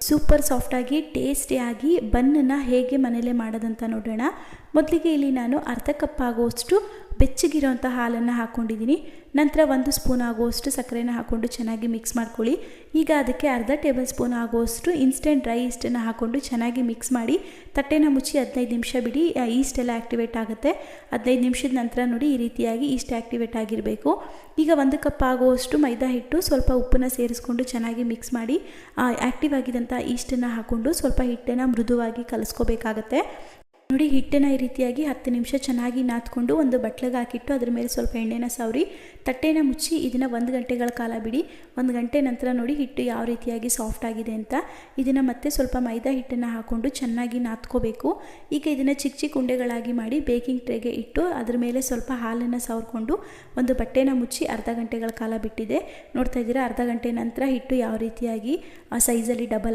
Super ಸಾಫ್ಟಾಗಿ ಟೇಸ್ಟಿಯಾಗಿ ಬನ್ನನ್ನು ಹೇಗೆ ಮನೇಲೇ ಮಾಡೋದಂತ ನೋಡೋಣ. ಮೊದಲಿಗೆ ಇಲ್ಲಿ ನಾನು ಅರ್ಧ ಕಪ್ ಆಗುವಷ್ಟು ಬೆಚ್ಚಗಿರೋಂಥ ಹಾಲನ್ನು ಹಾಕ್ಕೊಂಡಿದ್ದೀನಿ. ನಂತರ 1 ಸ್ಪೂನ್ ಆಗುವಷ್ಟು ಸಕ್ಕರೆನ ಹಾಕ್ಕೊಂಡು ಚೆನ್ನಾಗಿ ಮಿಕ್ಸ್ ಮಾಡ್ಕೊಳ್ಳಿ. ಈಗ ಅದಕ್ಕೆ ಅರ್ಧ ಟೇಬಲ್ ಸ್ಪೂನ್ ಆಗುವಷ್ಟು ಇನ್ಸ್ಟೆಂಟ್ ಡ್ರೈ ಈಸ್ಟನ್ನು ಹಾಕ್ಕೊಂಡು ಚೆನ್ನಾಗಿ ಮಿಕ್ಸ್ ಮಾಡಿ ತಟ್ಟೆನ ಮುಚ್ಚಿ 15 ನಿಮಿಷ ಬಿಡಿ. ಈಸ್ಟ್ ಎಲ್ಲ ಆ್ಯಕ್ಟಿವೇಟ್ ಆಗುತ್ತೆ. 15 ನಿಮಿಷದ ನಂತರ ನೋಡಿ ಈ ರೀತಿಯಾಗಿ ಈಸ್ಟ್ ಆ್ಯಕ್ಟಿವೇಟ್ ಆಗಿರಬೇಕು. ಈಗ 1 ಕಪ್ ಆಗುವಷ್ಟು ಮೈದಾ ಹಿಟ್ಟು ಸ್ವಲ್ಪ ಉಪ್ಪನ್ನು ಸೇರಿಸ್ಕೊಂಡು ಚೆನ್ನಾಗಿ ಮಿಕ್ಸ್ ಮಾಡಿ ಆ್ಯಕ್ಟಿವ್ ಆಗಿದ್ದಂಥ ಈಸ್ಟನ್ನು ಹಾಕ್ಕೊಂಡು ಸ್ವಲ್ಪ ಹಿಟ್ಟನ್ನು ಮೃದುವಾಗಿ ಕಲಿಸ್ಕೋಬೇಕಾಗತ್ತೆ. ನೋಡಿ ಹಿಟ್ಟನ್ನು ಈ ರೀತಿಯಾಗಿ 10 ನಿಮಿಷ ಚೆನ್ನಾಗಿ ನಾದ್ಕೊಂಡು ಒಂದು ಬಟ್ಲಿಗೆ ಹಾಕಿಟ್ಟು ಅದ್ರ ಮೇಲೆ ಸ್ವಲ್ಪ ಎಣ್ಣೆನ ಸವರಿ ತಟ್ಟೆನ ಮುಚ್ಚಿ ಇದನ್ನು 1 ಗಂಟೆಗಳ ಕಾಲ ಬಿಡಿ. 1 ಗಂಟೆ ನಂತರ ನೋಡಿ ಹಿಟ್ಟು ಯಾವ ರೀತಿಯಾಗಿ ಸಾಫ್ಟ್ ಆಗಿದೆ ಅಂತ. ಇದನ್ನು ಮತ್ತೆ ಸ್ವಲ್ಪ ಮೈದಾ ಹಿಟ್ಟನ್ನು ಹಾಕ್ಕೊಂಡು ಚೆನ್ನಾಗಿ ನಾದ್ಕೋಬೇಕು. ಈಗ ಇದನ್ನು ಚಿಕ್ಕ ಚಿಕ್ಕ ಉಂಡೆಗಳಾಗಿ ಮಾಡಿ ಬೇಕಿಂಗ್ ಟ್ರೇಗೆ ಇಟ್ಟು ಅದ್ರ ಮೇಲೆ ಸ್ವಲ್ಪ ಹಾಲನ್ನು ಸವರ್ಕೊಂಡು ಒಂದು ಬಟ್ಟೆನ ಮುಚ್ಚಿ ಅರ್ಧ ಗಂಟೆಗಳ ಕಾಲ ಬಿಟ್ಟಿದೆ. ನೋಡ್ತಾ ಇದ್ದೀರಾ, ಅರ್ಧ ಗಂಟೆ ನಂತರ ಹಿಟ್ಟು ಯಾವ ರೀತಿಯಾಗಿ ಸೈಜಲ್ಲಿ ಡಬಲ್